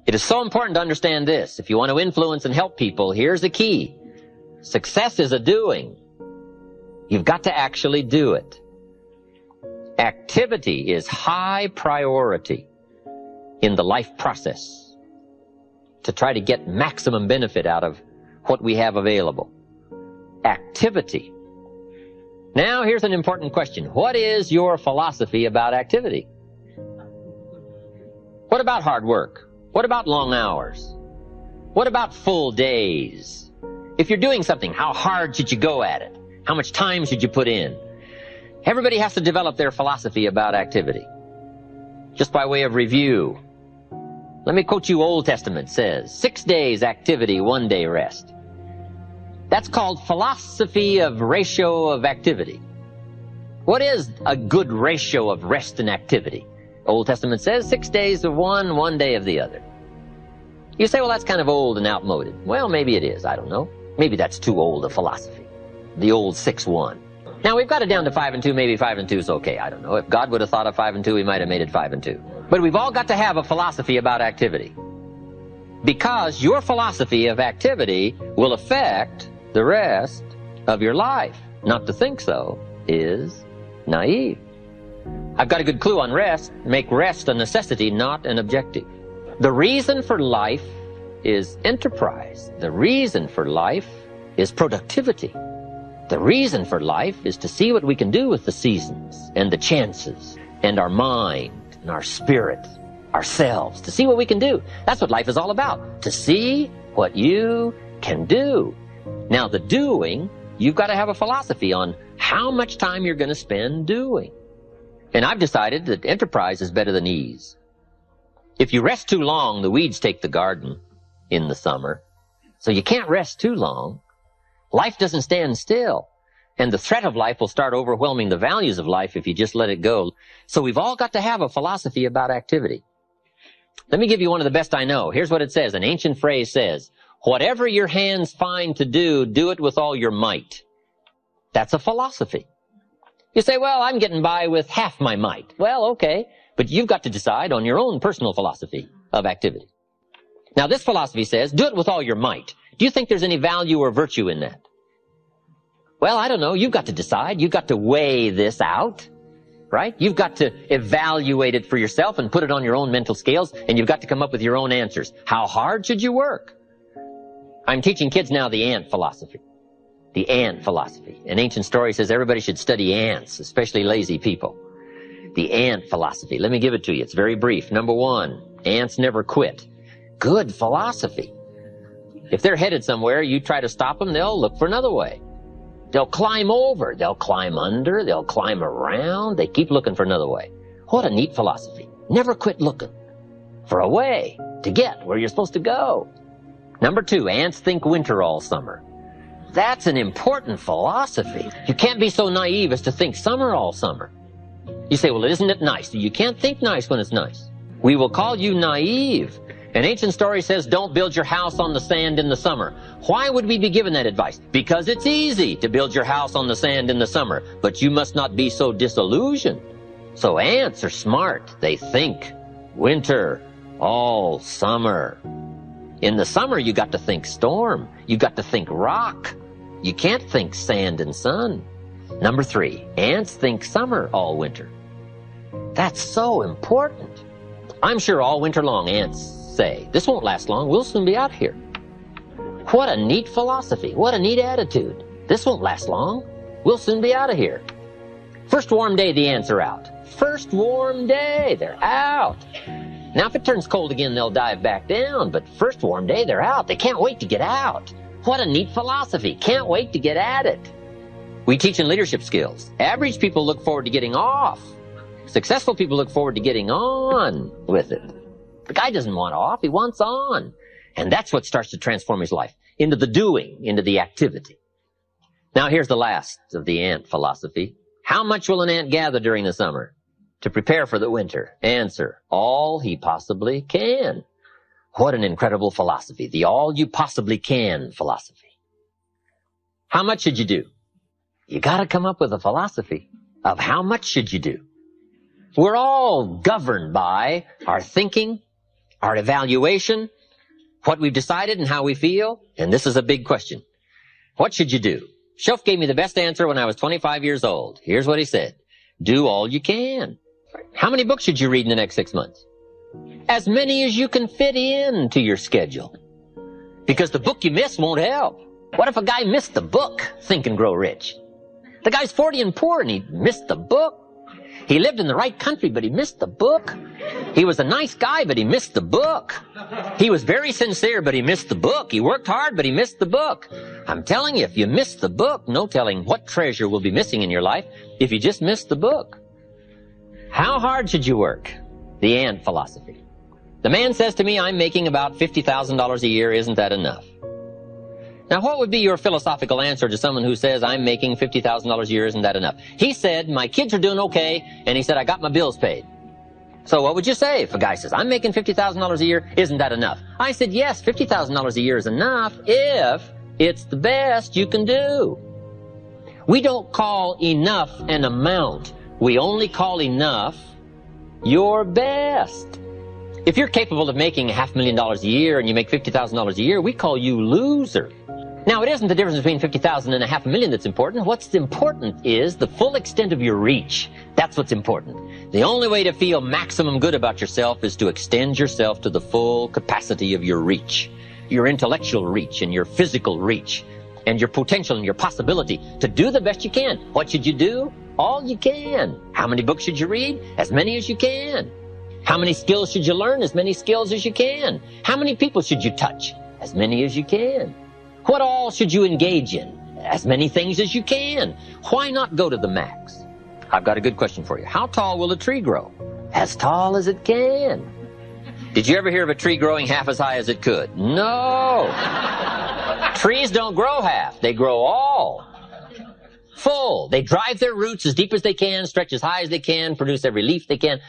It is so important to understand this. If you want to influence and help people, here's the key. Success is a doing. You've got to actually do it. Activity is high priority in the life process to try to get maximum benefit out of what we have available. Activity. Now, here's an important question. What is your philosophy about activity? What about hard work? What about long hours? What about full days? If you're doing something, how hard should you go at it? How much time should you put in? Everybody has to develop their philosophy about activity. Just by way of review, let me quote you. Old Testament says, 6 days activity, 1 day rest. That's called philosophy of ratio of activity. What is a good ratio of rest and activity? Old Testament says 6 days of one, 1 day of the other. You say, well, that's kind of old and outmoded. Well, maybe it is. I don't know. Maybe that's too old a philosophy. The old 6-1. Now, we've got it down to 5 and 2. Maybe 5 and 2 is okay. I don't know. If God would have thought of 5 and 2, he might have made it 5 and 2. But we've all got to have a philosophy about activity. Because your philosophy of activity will affect the rest of your life. Not to think so is naive. I've got a good clue on rest. Make rest a necessity, not an objective. The reason for life is enterprise. The reason for life is productivity. The reason for life is to see what we can do with the seasons and the chances and our mind and our spirit, ourselves, to see what we can do. That's what life is all about, to see what you can do. Now, the doing, you've got to have a philosophy on how much time you're going to spend doing. And I've decided that enterprise is better than ease. If you rest too long, the weeds take the garden in the summer. So you can't rest too long. Life doesn't stand still. And the threat of life will start overwhelming the values of life if you just let it go. So we've all got to have a philosophy about activity. Let me give you one of the best I know. Here's what it says. An ancient phrase says, whatever your hands find to do, do it with all your might. That's a philosophy. You say, well, I'm getting by with half my might. Well, okay, but you've got to decide on your own personal philosophy of activity. Now, this philosophy says, do it with all your might. Do you think there's any value or virtue in that? Well, I don't know. You've got to decide. You've got to weigh this out, right? You've got to evaluate it for yourself and put it on your own mental scales, and you've got to come up with your own answers. How hard should you work? I'm teaching kids now the ant philosophy. The ant philosophy. An ancient story says everybody should study ants, especially lazy people. The ant philosophy. Let me give it to you. It's very brief. Number 1, ants never quit. Good philosophy. If they're headed somewhere, you try to stop them, they'll look for another way. They'll climb over, they'll climb under, they'll climb around, they keep looking for another way. What a neat philosophy. Never quit looking for a way to get where you're supposed to go. Number 2, ants think winter all summer. That's an important philosophy. You can't be so naive as to think summer all summer. You say, well, isn't it nice? You can't think nice when it's nice. We will call you naive. An ancient story says, don't build your house on the sand in the summer. Why would we be given that advice? Because it's easy to build your house on the sand in the summer, but you must not be so disillusioned. So ants are smart. They think winter all summer. In the summer, you got to think storm. You got to think rock. You can't think sand and sun. Number 3, ants think summer all winter. That's so important. I'm sure all winter long ants say, this won't last long, we'll soon be out here. What a neat philosophy, what a neat attitude. This won't last long, we'll soon be out of here. First warm day, the ants are out. First warm day, they're out. Now, if it turns cold again, they'll dive back down, but first warm day, they're out. They can't wait to get out. What a neat philosophy, can't wait to get at it. We teach in leadership skills. Average people look forward to getting off. Successful people look forward to getting on with it. The guy doesn't want off, he wants on. And that's what starts to transform his life into the doing, into the activity. Now here's the last of the ant philosophy. How much will an ant gather during the summer to prepare for the winter? Answer, all he possibly can. What an incredible philosophy, the all you possibly can philosophy. How much should you do? You got to come up with a philosophy of how much should you do. We're all governed by our thinking, our evaluation, what we've decided and how we feel. And this is a big question. What should you do? Shoaff gave me the best answer when I was 25 years old. Here's what he said. Do all you can. How many books should you read in the next 6 months? As many as you can fit into your schedule. Because the book you miss won't help. What if a guy missed the book, Think and Grow Rich? The guy's 40 and poor and he missed the book. He lived in the right country, but he missed the book. He was a nice guy, but he missed the book. He was very sincere, but he missed the book. He worked hard, but he missed the book. I'm telling you, if you miss the book, no telling what treasure will be missing in your life if you just miss the book. How hard should you work? The ant philosophy. The man says to me, I'm making about $50,000 a year. Isn't that enough? Now, what would be your philosophical answer to someone who says, I'm making $50,000 a year, isn't that enough? He said, my kids are doing okay, and he said, I got my bills paid. So what would you say if a guy says, I'm making $50,000 a year, isn't that enough? I said, yes, $50,000 a year is enough if it's the best you can do. We don't call enough an amount. We only call enough your best. If you're capable of making $500,000 a year and you make $50,000 a year, we call you loser. Now, it isn't the difference between $50,000 and $500,000 that's important. What's important is the full extent of your reach. That's what's important. The only way to feel maximum good about yourself is to extend yourself to the full capacity of your reach, your intellectual reach and your physical reach and your potential and your possibility to do the best you can. What should you do? All you can. How many books should you read? As many as you can. How many skills should you learn? As many skills as you can. How many people should you touch? As many as you can. What all should you engage in? As many things as you can. Why not go to the max? I've got a good question for you. How tall will a tree grow? As tall as it can. Did you ever hear of a tree growing half as high as it could? No. Trees don't grow half. They grow all. Full. They drive their roots as deep as they can, stretch as high as they can, produce every leaf they can.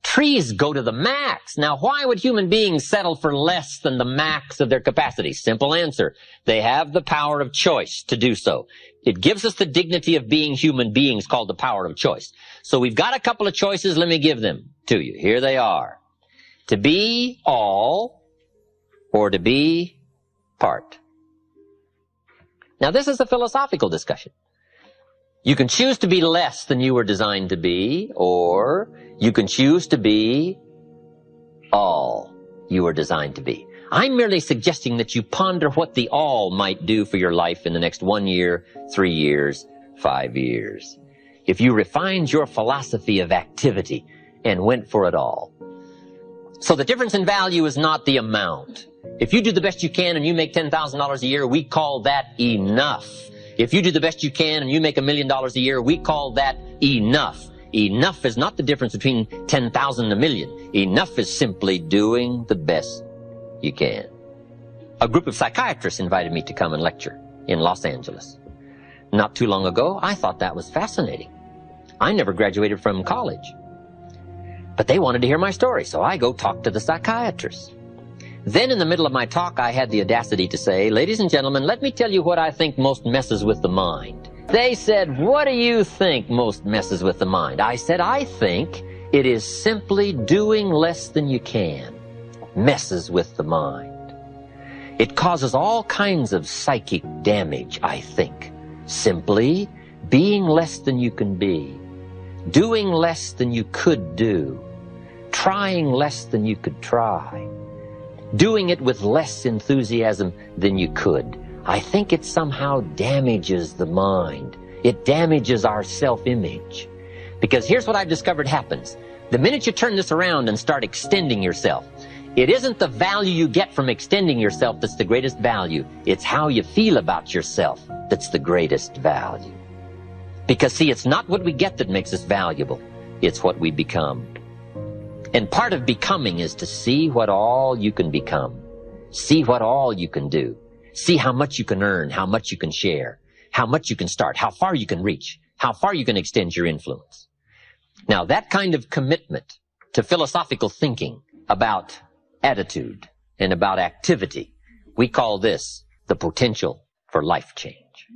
Trees go to the max. Now, why would human beings settle for less than the max of their capacity? Simple answer. They have the power of choice to do so. It gives us the dignity of being human beings called the power of choice. So we've got a couple of choices. Let me give them to you. Here they are. To be all or to be part. Now, this is a philosophical discussion. You can choose to be less than you were designed to be, or you can choose to be all you were designed to be. I'm merely suggesting that you ponder what the all might do for your life in the next 1 year, 3 years, 5 years. If you refined your philosophy of activity and went for it all. So the difference in value is not the amount. If you do the best you can and you make $10,000 a year, we call that enough. If you do the best you can and you make $1 million a year, we call that enough. Enough is not the difference between 10,000 and 1 million. Enough is simply doing the best you can. A group of psychiatrists invited me to come and lecture in Los Angeles. Not too long ago, I thought that was fascinating. I never graduated from college. But they wanted to hear my story, so I go talk to the psychiatrists. Then in the middle of my talk, I had the audacity to say, ladies and gentlemen, let me tell you what I think most messes with the mind. They said, what do you think most messes with the mind? I said, I think it is simply doing less than you can. Messes with the mind. It causes all kinds of psychic damage, I think. Simply being less than you can be. Doing less than you could do. Trying less than you could try. Doing it with less enthusiasm than you could. I think it somehow damages the mind. It damages our self-image. Because here's what I've discovered happens. The minute you turn this around and start extending yourself, it isn't the value you get from extending yourself that's the greatest value. It's how you feel about yourself that's the greatest value. Because see, it's not what we get that makes us valuable. It's what we become. And part of becoming is to see what all you can become. See what all you can do. See how much you can earn, how much you can share, how much you can start, how far you can reach, how far you can extend your influence. Now, that kind of commitment to philosophical thinking about attitude and about activity, we call this the potential for life change.